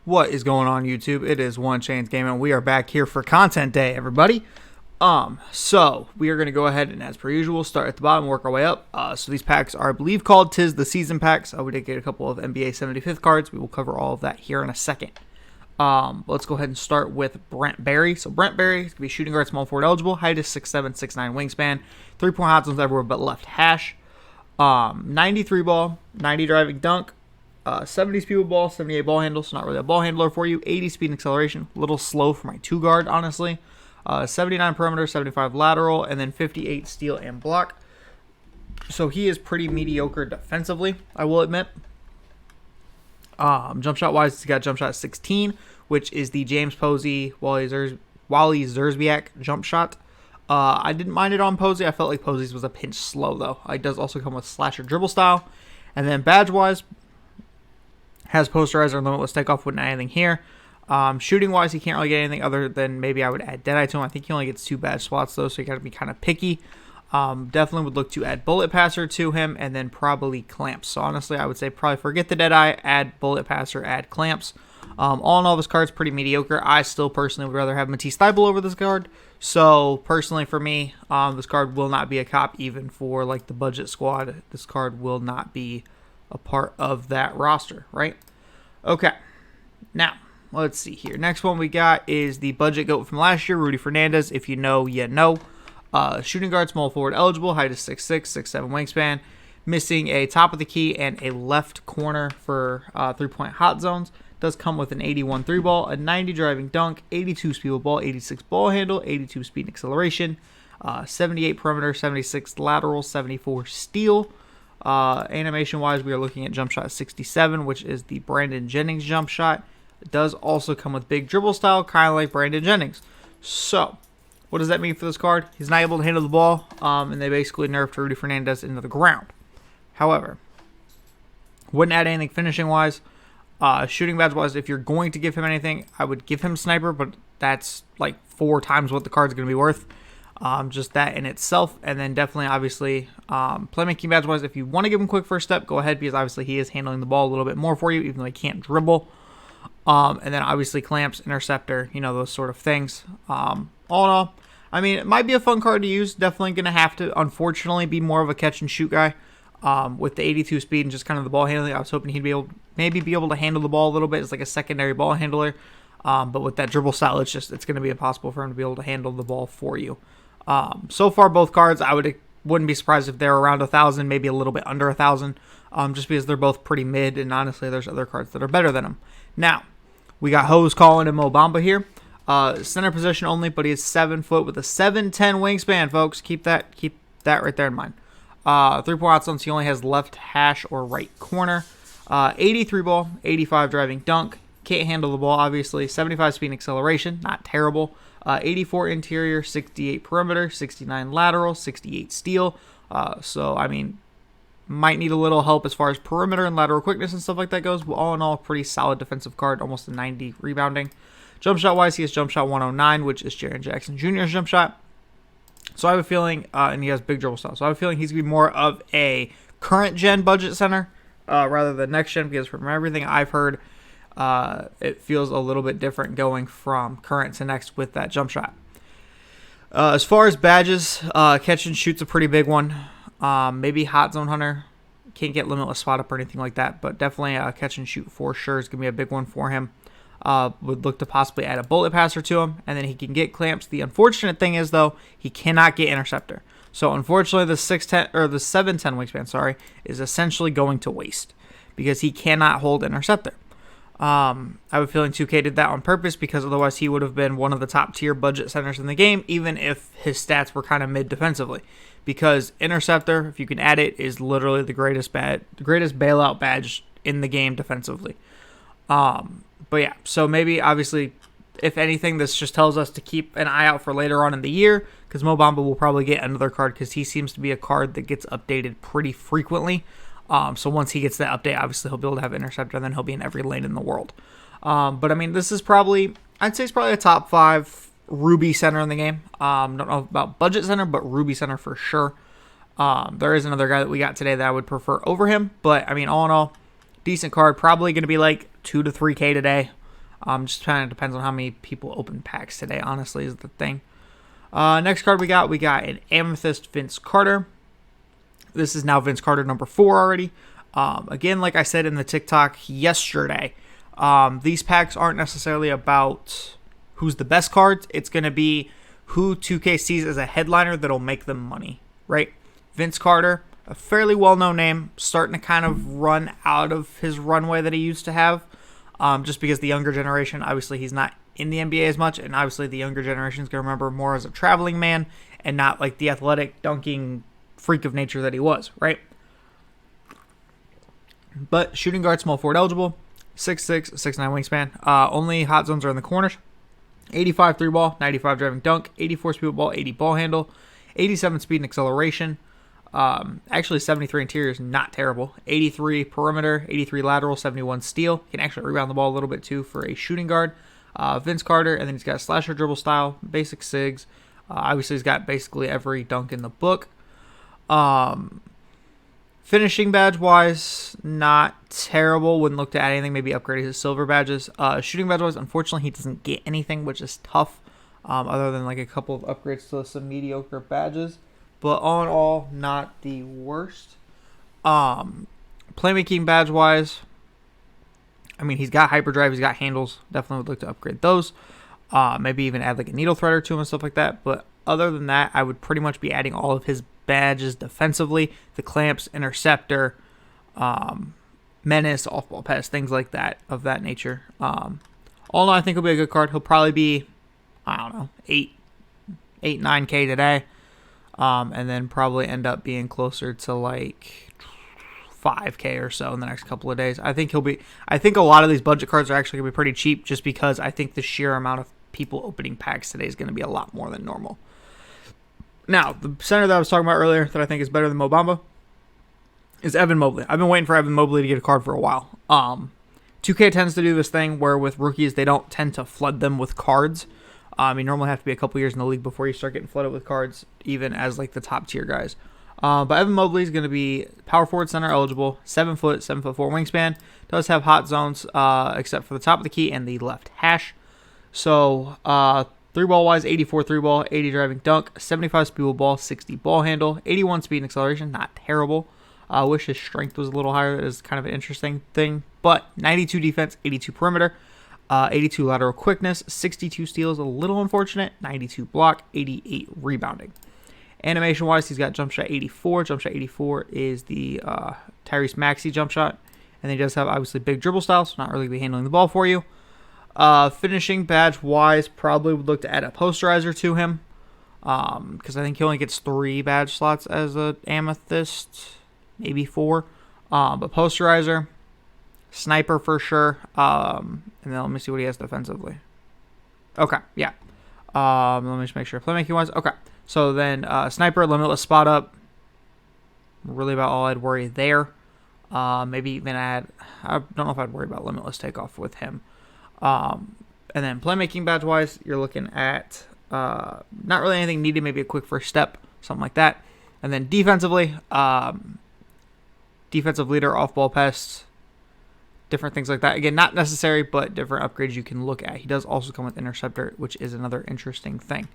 What is going on, YouTube? It is One Chains Gaming. We are back here for content day, everybody. So we are going to go ahead and, as per usual, start at the bottom, work our way up. So these packs are, I believe, called Tis the Season packs. We did get a couple of NBA 75th cards. We will cover all of that here in a second. Let's go ahead and start with Brent Barry. So Brent Barry is going to be shooting guard, small forward eligible. Height is 6'7", 6'9", wingspan. 3-point hot zones everywhere but left hash. 93 ball, 90 driving dunk. 70 speed with ball, 78 ball handle, so not really a ball handler for you. 80 speed and acceleration, a little slow for my 2-guard, honestly. 79 perimeter, 75 lateral, and then 58 steal and block. So he is pretty mediocre defensively, I will admit. Jump shot wise, he's got jump shot 16, which is the James Posey, Wally Szczerbiak jump shot. I didn't mind it on Posey. I felt like Posey's was a pinch slow, though. It does also come with slasher dribble style. And then badge wise, has posterizer, limitless takeoff, wouldn't add anything here. Shooting wise, he can't really get anything other than maybe I would add Deadeye to him. I think he only gets 2 badge slots though, so you got to be kind of picky. Definitely would look to add bullet passer to him, and then probably clamps. So honestly, I would say probably forget the Deadeye, add bullet passer, add clamps. All in all, this card's pretty mediocre. I still personally would rather have Matisse Thybulle over this card. So personally for me, this card will not be a cop even for like the budget squad. This card will not be a part of that roster, right? Okay, now let's see here. Next one we got is the budget goat from last year, Rudy Fernandez. If you know, you know. Shooting guard, small forward eligible, height is 6'6", 6'7", wingspan. Missing a top of the key and a left corner for 3-point hot zones. Does come with an 81 3-ball, a 90 driving dunk, 82 speed with ball, 86 ball handle, 82 speed and acceleration, 78 perimeter, 76 lateral, 74 steal. Animation-wise, we are looking at jump shot 67, which is the Brandon Jennings jump shot. It does also come with big dribble style, kind of like Brandon Jennings. So, what does that mean for this card? He's not able to handle the ball, and they basically nerfed Rudy Fernandez into the ground. However, wouldn't add anything finishing-wise. Shooting badge-wise, if you're going to give him anything, I would give him sniper, but that's like 4 times what the card's going to be worth. Just that in itself, and then definitely, obviously, playmaking badge-wise, if you want to give him quick first step, go ahead, because obviously he is handling the ball a little bit more for you, even though he can't dribble. And then obviously clamps, interceptor, those sort of things. All in all, I mean, it might be a fun card to use. Definitely going to have to, unfortunately, be more of a catch and shoot guy. With the 82 speed and just kind of the ball handling, I was hoping he'd be able to handle the ball a little bit as like a secondary ball handler. But with that dribble style, it's going to be impossible for him to be able to handle the ball for you. So far, both cards, wouldn't be surprised if they're around 1,000, maybe a little bit under 1,000, just because they're both pretty mid, and honestly, there's other cards that are better than them. Now, we got Hose Calling and Bamba here. Center position only, but he is 7 foot with a 7'10" wingspan, folks. Keep that right there in mind. 3-point hot zones, he only has left hash or right corner. 83 ball, 85 driving dunk. Can't handle the ball, obviously. 75 speed and acceleration, not terrible. 84 interior, 68 perimeter, 69 lateral, 68 steal. So, I mean, might need a little help as far as perimeter and lateral quickness and stuff like that goes. But all in all, pretty solid defensive card, almost a 90 rebounding. Jump shot wise, he has jump shot 109, which is Jaren Jackson Jr.'s jump shot. So I have a feeling, and he has big dribble style. So I have a feeling he's going to be more of a current gen budget center rather than next gen, because from everything I've heard, it feels a little bit different going from current to next with that jump shot. As far as badges, catch and shoot's a pretty big one. Maybe hot zone hunter. Can't get limitless spot up or anything like that, but definitely catch and shoot for sure is going to be a big one for him. Would look to possibly add a bullet passer to him, and then he can get clamps. The unfortunate thing is, though, he cannot get interceptor. So unfortunately, the 6'10" or the 7'10" wingspan, is essentially going to waste because he cannot hold interceptor. I have a feeling 2K did that on purpose because otherwise he would have been one of the top tier budget centers in the game, even if his stats were kind of mid defensively. Because interceptor, if you can add it, is literally the greatest bailout badge in the game defensively. But yeah, so maybe obviously, if anything, this just tells us to keep an eye out for later on in the year, because Bamba will probably get another card because he seems to be a card that gets updated pretty frequently. So once he gets that update, obviously he'll be able to have interceptor, and then he'll be in every lane in the world. But I mean, this is probably, I'd say it's probably a top 5 Ruby center in the game. Don't know about budget center, but Ruby center for sure. There is another guy that we got today that I would prefer over him, but I mean, all in all, decent card. Probably going to be like 2 to 3K today. Just kind of depends on how many people open packs today, honestly, is the thing. Next card we got an Amethyst Vince Carter. This is now Vince Carter number 4 already. Again, like I said in the TikTok yesterday, these packs aren't necessarily about who's the best cards. It's going to be who 2K sees as a headliner that'll make them money, right? Vince Carter, a fairly well-known name, starting to kind of run out of his runway that he used to have, just because the younger generation, obviously he's not in the NBA as much, and obviously the younger generation is going to remember more as a traveling man and not like the athletic dunking freak of nature that he was, right? But shooting guard, small forward eligible, 6'6", 6'9" wingspan. Only hot zones are in the corners. 85 3 ball, 95 driving dunk, 84 speed ball, 80 ball handle, 87 speed and acceleration. Actually 73 interior is not terrible. 83 perimeter, 83 lateral, 71 steal. Can actually rebound the ball a little bit too for a shooting guard. Vince Carter, and then he's got slasher dribble style, basic SIGs. Obviously he's got basically every dunk in the book. Finishing badge wise, not terrible. Wouldn't look to add anything. Maybe upgrade his silver badges. Shooting badge wise, unfortunately, he doesn't get anything, which is tough. Other than like a couple of upgrades to some mediocre badges, but all in all, not the worst. Playmaking badge wise, I mean, he's got hyperdrive, he's got handles. Definitely would look to upgrade those. Maybe even add like a needle threader to him and stuff like that. But other than that, I would pretty much be adding all of his badges defensively, the clamps, interceptor, menace, off-ball pass, things like that, of that nature. All in all, I think he'll be a good card. He'll probably be, I don't know, 9K today, and then probably end up being closer to like 5K or so in the next couple of days. I think a lot of these budget cards are actually going to be pretty cheap, just because I think the sheer amount of people opening packs today is going to be a lot more than normal. Now, the center that I was talking about earlier that I think is better than Mo Bamba is Evan Mobley. I've been waiting for Evan Mobley to get a card for a while. 2K tends to do this thing where with rookies, they don't tend to flood them with cards. You normally have to be a couple years in the league before you start getting flooded with cards, even as like the top tier guys. But Evan Mobley is going to be power forward, center eligible, 7 foot, 7'4" wingspan. Does have hot zones, except for the top of the key and the left hash. So, 3-ball wise, 84 3-ball, 80 driving dunk, 75 speed ball, 60 ball handle, 81 speed and acceleration. Not terrible. I wish his strength was a little higher. That is kind of an interesting thing. But 92 defense, 82 perimeter, 82 lateral quickness, 62 steals, a little unfortunate, 92 block, 88 rebounding. Animation wise, he's got jump shot 84. Jump shot 84 is the Tyrese Maxey jump shot. And then he does have obviously big dribble style, so not really be handling the ball for you. Finishing badge wise, probably would look to add a posterizer to him, because I think he only gets 3 badge slots as a amethyst, maybe 4. But posterizer, sniper for sure. And then let me see what he has defensively. Okay, yeah. Let me just make sure playmaking wise. Okay, so then sniper, limitless spot up. Really about all I'd worry there. Maybe even add. I don't know if I'd worry about limitless takeoff with him. And then playmaking badge wise, you're looking at not really anything needed, maybe a quick first step, something like that. And then defensively, defensive leader, off ball pests, different things like that. Again, not necessary, but different upgrades you can look at. He does also come with interceptor, which is another interesting thing.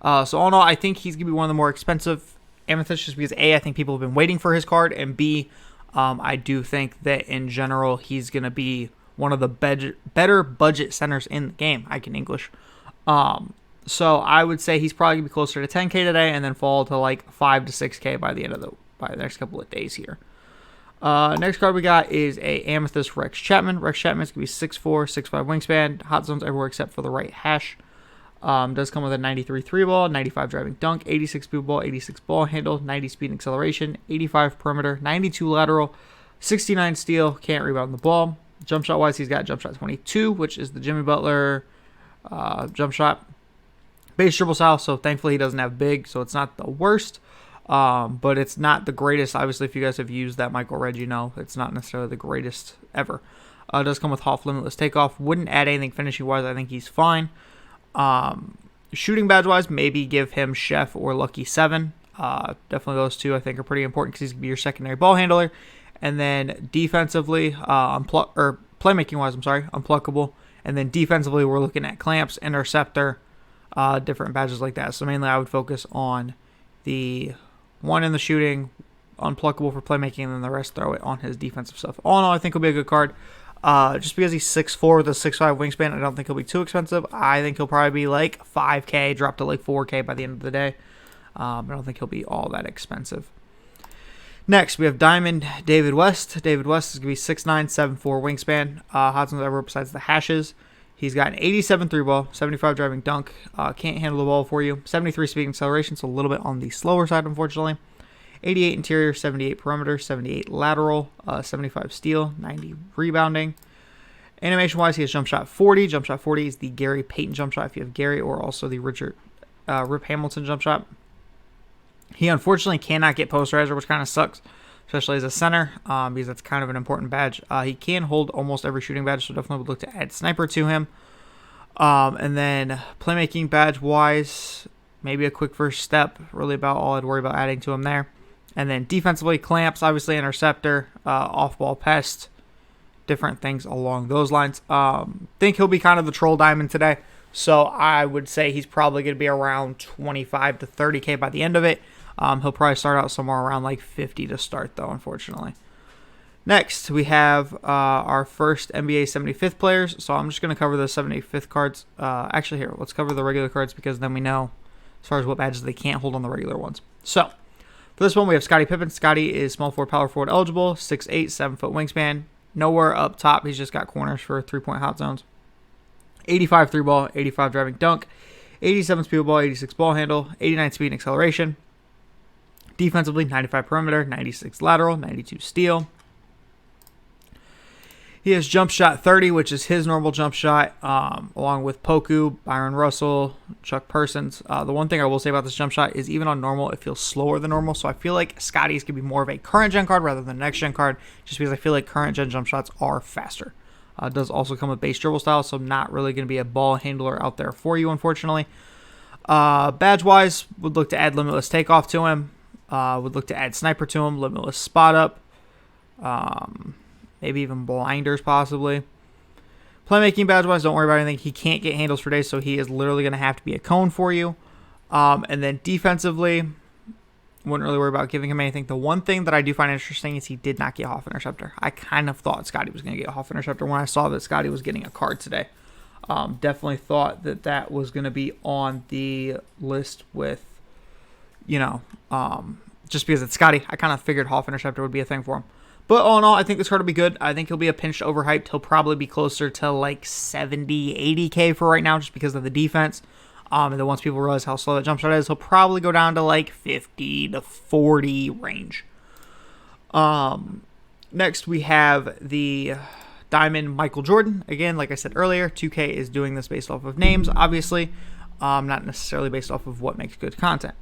So all in all, I think he's gonna be one of the more expensive amethysts, just because A, I think people have been waiting for his card, and B, I do think that in general he's gonna be one of the better budget centers in the game. I can English. So I would say he's probably going to be closer to 10K today and then fall to like 5 to 6K by the next couple of days here. Next card we got is a Amethyst Rex Chapman. Rex Chapman's going to be 6'4", 6'5" wingspan. Hot zones everywhere except for the right hash. Does come with a 93 3-ball, 95 driving dunk, 86 speed ball, 86 ball handle, 90 speed and acceleration, 85 perimeter, 92 lateral, 69 steal. Can't rebound the ball. Jump shot wise, he's got jump shot 22, which is the Jimmy Butler jump shot. Base dribble style, so thankfully he doesn't have big, so it's not the worst. But it's not the greatest. Obviously, if you guys have used that Michael Redd, you know it's not necessarily the greatest ever. It does come with half limitless takeoff. Wouldn't add anything finishing wise. I think he's fine. Shooting badge wise, maybe give him Chef or Lucky 7. Definitely those two I think are pretty important because he's going to be your secondary ball handler. And then defensively, playmaking wise, unpluckable. And then defensively, we're looking at clamps, interceptor, different badges like that. So mainly I would focus on the one in the shooting, unpluckable for playmaking, and then the rest throw it on his defensive stuff. All in all, I think he'll be a good card. Just because he's 6'4" with a 6'5" wingspan, I don't think he'll be too expensive. I think he'll probably be like 5K, drop to like 4K by the end of the day. I don't think he'll be all that expensive. Next, we have Diamond David West. David West is going to be 6'9", 7'4" wingspan. Hot zones everywhere besides the hashes. He's got an 87 3-ball, 75 driving dunk. Can't handle the ball for you. 73 speed and acceleration, so a little bit on the slower side, unfortunately. 88 interior, 78 perimeter, 78 lateral, 75 steal, 90 rebounding. Animation-wise, he has jump shot 40. Jump shot 40 is the Gary Payton jump shot if you have Gary, or also the Rip Hamilton jump shot. He unfortunately cannot get posterizer, which kind of sucks, especially as a center, because that's kind of an important badge. He can hold almost every shooting badge, so definitely would look to add sniper to him. And then playmaking badge-wise, maybe a quick first step, really about all I'd worry about adding to him there. And then defensively, clamps, obviously interceptor, off-ball pest, different things along those lines. Think he'll be kind of the troll diamond today, so I would say he's probably going to be around 25 to 30K by the end of it. He'll probably start out somewhere around like 50 to start, though, unfortunately. Next, we have our first NBA 75th players. So I'm just going to cover the 75th cards. Actually, here, let's cover the regular cards because then we know as far as what badges they can't hold on the regular ones. So for this one, we have Scottie Pippen. Scottie is small forward, power forward eligible, 6'8", 7-foot wingspan. Nowhere up top. He's just got corners for 3-point hot zones. 85 3-ball, 85 driving dunk, 87 speed ball, 86 ball handle, 89 speed and acceleration. Defensively, 95 perimeter, 96 lateral, 92 steal. He has jump shot 30, which is his normal jump shot, along with Poku, Byron Russell, Chuck Persons. The one thing I will say about this jump shot is even on normal, it feels slower than normal. So I feel like Scottie's going to be more of a current gen card rather than next gen card, just because I feel like current gen jump shots are faster. It does also come with base dribble style, so not really going to be a ball handler out there for you, unfortunately. Badge-wise, would look to add limitless takeoff to him. Would look to add sniper to him, limitless spot up. Maybe even blinders, possibly. Playmaking badge-wise, don't worry about anything. He can't get handles for days, so he is literally going to have to be a cone for you. And then defensively, wouldn't really worry about giving him anything. The one thing that I do find interesting is he did not get Hoff Interceptor. I kind of thought Scottie was going to get Hoff Interceptor when I saw that Scottie was getting a card today. Definitely thought that that was going to be on the list with, just because it's Scottie. I kind of figured Hoff Interceptor would be a thing for him. But all in all, I think this card will be good. I think he'll be a pinch overhyped. He'll probably be closer to like 70, 80K for right now just because of the defense. And then once people realize how slow that jump shot is, he'll probably go down to like 50 to 40 range. Next, we have the Diamond Michael Jordan. Again, like I said earlier, 2K is doing this based off of names, obviously. Not necessarily based off of what makes good content.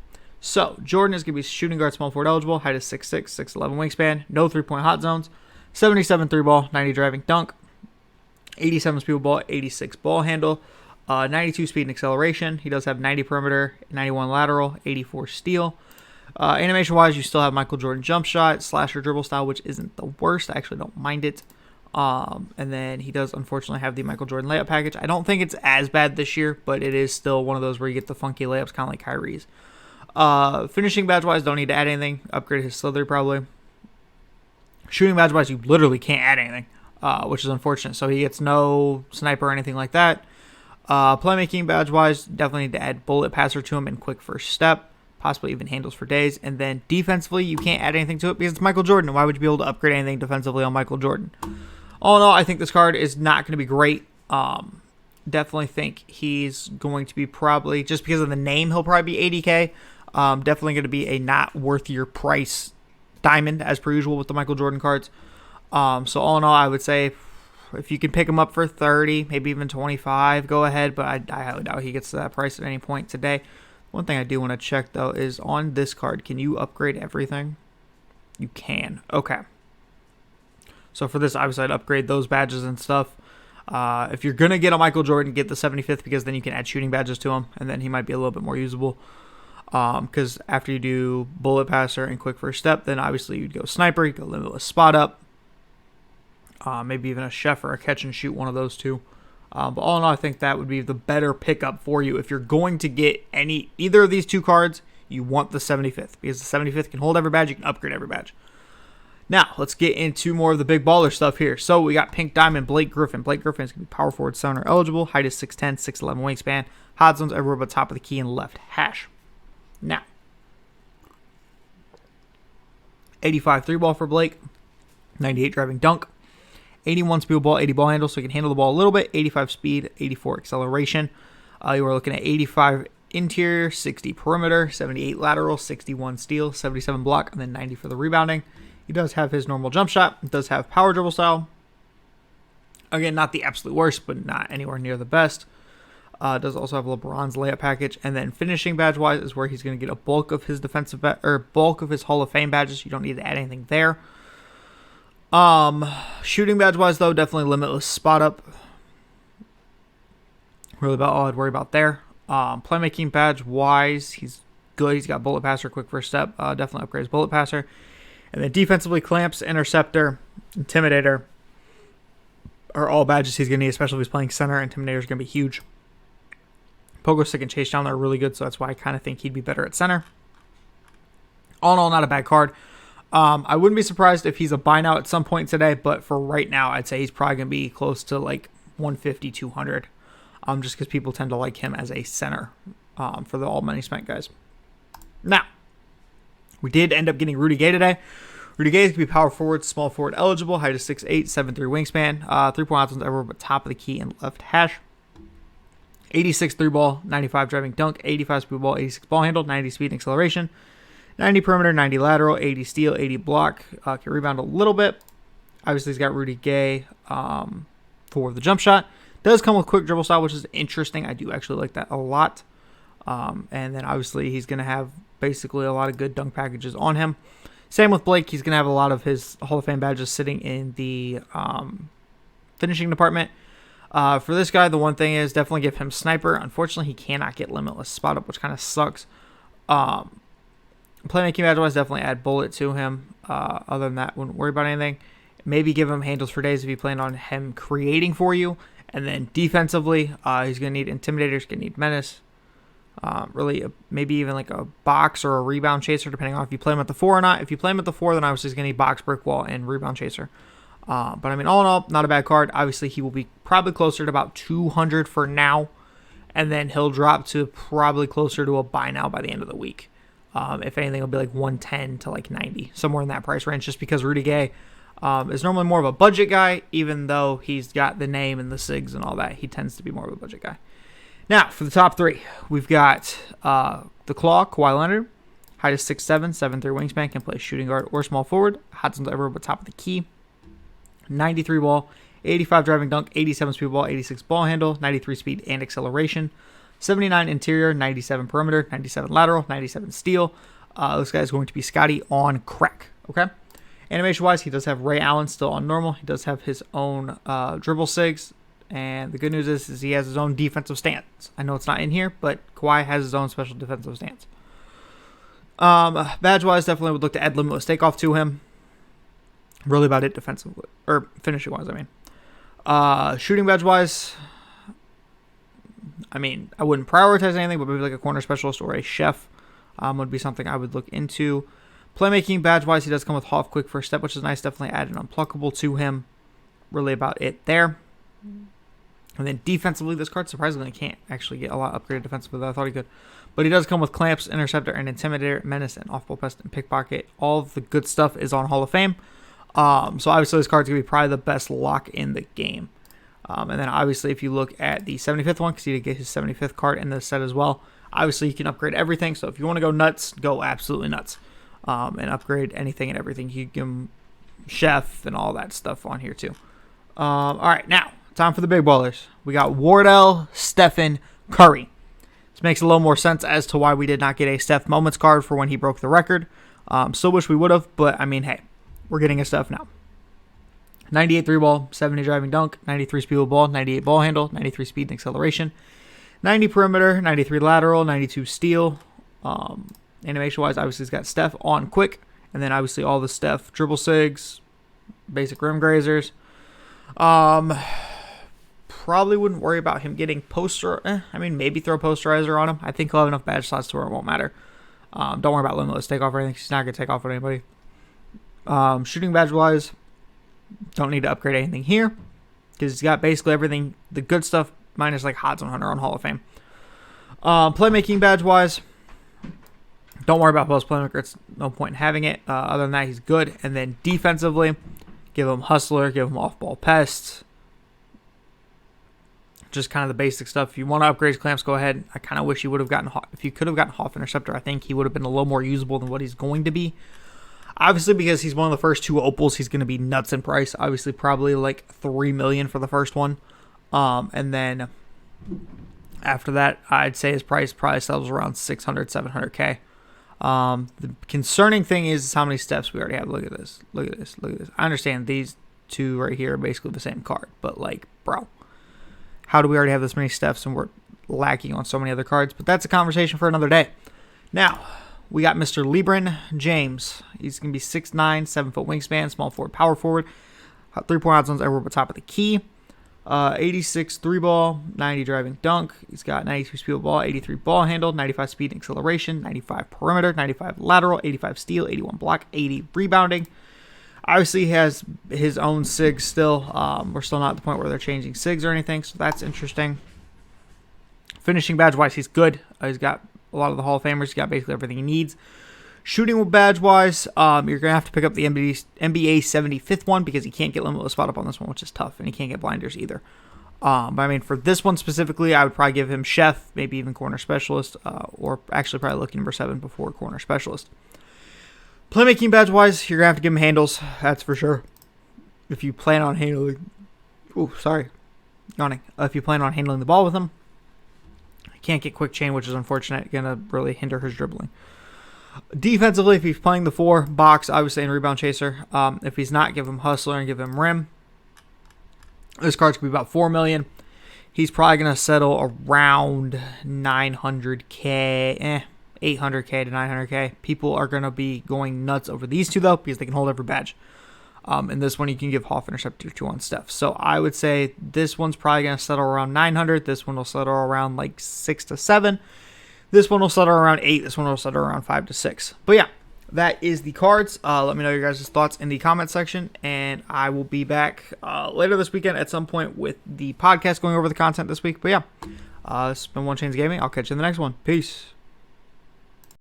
So, Jordan is going to be shooting guard, small forward eligible. Height is 6'6", 6'11 wingspan. No 3-point hot zones. 77 3-ball, 90 driving dunk. 87 speed ball, 86 ball handle. 92 speed and acceleration. He does have 90 perimeter, 91 lateral, 84 steal. Animation-wise, you still have Michael Jordan jump shot, slasher dribble style, which isn't the worst. I actually don't mind it. And then he does, unfortunately, have the Michael Jordan layup package. I don't think it's as bad this year, but it is still one of those where you get the funky layups, kind of like Kyrie's. Finishing badge-wise, don't need to add anything. Upgrade his slithery, probably. Shooting badge-wise, you literally can't add anything, which is unfortunate. So he gets no sniper or anything like that. Playmaking badge-wise, definitely need to add bullet passer to him and quick first step. Possibly even handles for days. And then defensively, you can't add anything to it because it's Michael Jordan. Why would you be able to upgrade anything defensively on Michael Jordan? All in all, I think this card is not going to be great. Definitely think he's going to be probably, just because of the name, he'll probably be 80K. Definitely going to be a not worth your price diamond, as per usual with the Michael Jordan cards. So all in all, I would say if you can pick him up for 30, maybe even 25, go ahead. But I highly doubt he gets to that price at any point today. One thing I do want to check, though, is on this card, can you upgrade everything? You can. Okay. So for this, obviously, I'd upgrade those badges and stuff. If you're going to get a Michael Jordan, get the 75th, because then you can add shooting badges to him, and then he might be a little bit more usable. Because after you do bullet passer and quick first step, then obviously you'd go sniper, you'd go limitless spot up, maybe even a chef or a catch and shoot, one of those two. But all in all, I think that would be the better pickup for you. If you're going to get either of these two cards, you want the 75th. Because the 75th can hold every badge, you can upgrade every badge. Now, let's get into more of the big baller stuff here. So, we got Pink Diamond, Blake Griffin. Blake Griffin is going to be power forward center eligible. Height is 6'10", 6'11 wingspan. Hot zones everywhere but top of the key and left hash. Now, 85 3-ball for Blake. 98 driving dunk. 81 speed ball, 80 ball handle, so he can handle the ball a little bit. 85 speed, 84 acceleration. You are looking at 85 interior, 60 perimeter, 78 lateral, 61 steal, 77 block, and then 90 for the rebounding. He does have his normal jump shot. It does have power dribble style. Again, not the absolute worst, but not anywhere near the best. Does also have LeBron's layup package. And then finishing badge-wise is where he's going to get a bulk of his bulk of his Hall of Fame badges. You don't need to add anything there. Shooting badge-wise, though, definitely limitless spot up. Really about all I'd worry about there. Playmaking badge-wise, he's good. He's got bullet passer, quick first step. Definitely upgrades bullet passer. And then defensively, clamps, interceptor, intimidator are all badges he's going to need, especially if he's playing center. Intimidator is going to be huge. Pogo stick and chase down are really good, so that's why I kind of think he'd be better at center. All in all, not a bad card. I wouldn't be surprised if he's a buy now at some point today, but for right now, I'd say he's probably going to be close to like 150, 200, just because people tend to like him as a center for the all money spent guys. Now, we did end up getting Rudy Gay today. Rudy Gay is going to be power forward, small forward eligible, height is 6'8", 7'3 wingspan, 3-point options everywhere but top of the key and left hash. 86 3-ball, 95 driving dunk, 85 speed ball, 86 ball handle, 90 speed and acceleration, 90 perimeter, 90 lateral, 80 steal, 80 block, can rebound a little bit. Obviously, he's got Rudy Gay for the jump shot. Does come with quick dribble style, which is interesting. I do actually like that a lot. And then obviously he's going to have basically a lot of good dunk packages on him. Same with Blake. He's going to have a lot of his Hall of Fame badges sitting in the finishing department. For this guy, the one thing is definitely give him sniper. Unfortunately, he cannot get limitless spot up, which kind of sucks. Playmaking badge-wise, definitely add bullet to him. Other than that, wouldn't worry about anything. Maybe give him handles for days if you plan on him creating for you. And then defensively, he's going to need intimidator, he's going to need menace. Maybe even like a box or a rebound chaser, depending on if you play him at the 4 or not. If you play him at the 4, then obviously he's going to need box, brick wall, and rebound chaser. But I mean, all in all, not a bad card. Obviously, he will be probably closer to about 200 for now. And then he'll drop to probably closer to a buy now by the end of the week. If anything, it'll be like 110 to like 90, somewhere in that price range, just because Rudy Gay is normally more of a budget guy, even though he's got the name and the SIGs and all that. He tends to be more of a budget guy. Now, for the top 3, we've got the Claw, Kawhi Leonard. Height is 6'7", 7'3 wingspan, can play shooting guard or small forward. Hot zones everywhere but top of the key. 93 ball, 85 driving dunk, 87 speed ball, 86 ball handle, 93 speed and acceleration. 79 interior, 97 perimeter, 97 lateral, 97 steal. This guy is going to be Scotty on crack, okay? Animation-wise, he does have Ray Allen still on normal. He does have his own dribble SIGs. And the good news is he has his own defensive stance. I know it's not in here, but Kawhi has his own special defensive stance. Badge-wise, definitely would look to add limitless takeoff to him. Really about it defensively, or finishing-wise, I mean. Shooting badge-wise, I mean, I wouldn't prioritize anything, but maybe like a corner specialist or a chef would be something I would look into. Playmaking badge-wise, he does come with Hall of Quick First Step, which is nice. Definitely add an unpluckable to him. Really about it there. And then defensively, this card surprisingly can't actually get a lot upgraded defensively than I thought he could. But he does come with Clamps, Interceptor, and Intimidator, Menace, and Off-Ball Pest, and Pickpocket. All of the good stuff is on Hall of Fame. So obviously this card's going to be probably the best lock in the game. And then obviously if you look at the 75th one, because he did get his 75th card in this set as well, obviously you can upgrade everything. So if you want to go nuts, go absolutely nuts. And upgrade anything and everything. You can give him Chef and all that stuff on here too. All right, now, time for the big ballers. We got Wardell, Stefan, Curry. This makes a little more sense as to why we did not get a Steph Moments card for when he broke the record. Still wish we would have, but I mean, hey, we're getting a Steph now. 98 3-ball, 70 driving dunk, 93 speed with ball, 98 ball handle, 93 speed and acceleration, 90 perimeter, 93 lateral, 92 steal. Animation-wise, obviously he's got Steph on quick, and then obviously all the Steph dribble SIGs, basic rim grazers. probably wouldn't worry about him getting maybe throw posterizer on him. I think he'll have enough badge slots to where it won't matter. Don't worry about limitless takeoff or anything. He's not going to take off on anybody. Shooting badge wise, don't need to upgrade anything here because he's got basically everything, the good stuff, minus like Hot Zone Hunter on Hall of Fame. Playmaking badge wise, don't worry about post playmaker. It's no point in having it. Other than that, he's good. And then defensively, give him Hustler, give him off-ball pests. Just kind of the basic stuff. If you want to upgrade his clamps, go ahead. I kind of wish you would have gotten, if you could have gotten Hoff Interceptor, I think he would have been a little more usable than what he's going to be. Obviously, because he's one of the first 2 opals, he's going to be nuts in price. Obviously, probably like $3 million for the first one. And then after that, I'd say his price probably settles around 600, 700K. The concerning thing is how many steps we already have. Look at this. Look at this. Look at this. I understand these 2 right here are basically the same card. But, like, bro, how do we already have this many steps and we're lacking on so many other cards? But that's a conversation for another day. Now, we got Mr. Librin James. He's going to be 6'9", 7-foot wingspan, small forward, power forward. 3-point out zones everywhere but top of the key. 86 3-ball, 90 driving dunk. He's got 92 speed ball, 83 ball handle, 95 speed and acceleration, 95 perimeter, 95 lateral, 85 steal, 81 block, 80 rebounding. Obviously, he has his own SIG still. We're still not at the point where they're changing SIGs or anything, so that's interesting. Finishing badge-wise, he's good. He's got a lot of the Hall of Famers. He's got basically everything he needs. Shooting badge-wise, you're going to have to pick up the NBA 75th one because he can't get limitless spot up on this one, which is tough, and he can't get blinders either. But I mean, for this one specifically, I would probably give him Chef, maybe even Corner Specialist, or actually probably looking number 7 before Corner Specialist. Playmaking badge-wise, you're going to have to give him handles, that's for sure. If you plan on handling... Yawning. If you plan on handling the ball with him, he can't get quick chain, which is unfortunate. Going to really hinder his dribbling. Defensively, if he's playing the 4, box, obviously, and rebound chaser. If he's not, give him hustler and give him rim. This card's going to be about $4 million. He's probably going to settle around 900K, 800K to 900K. People are going to be going nuts over these 2, though, because they can hold every badge. And this one, you can give Hoff Interceptor 2 on Steph. So I would say this one's probably going to settle around 900. This one will settle around like 6 to 7. This one will settle around 8. This one will settle around 5 to 6. But yeah, that is the cards. Let me know your guys' thoughts in the comment section. And I will be back later this weekend at some point with the podcast going over the content this week. But yeah, it's been One Chains Gaming. I'll catch you in the next one. Peace.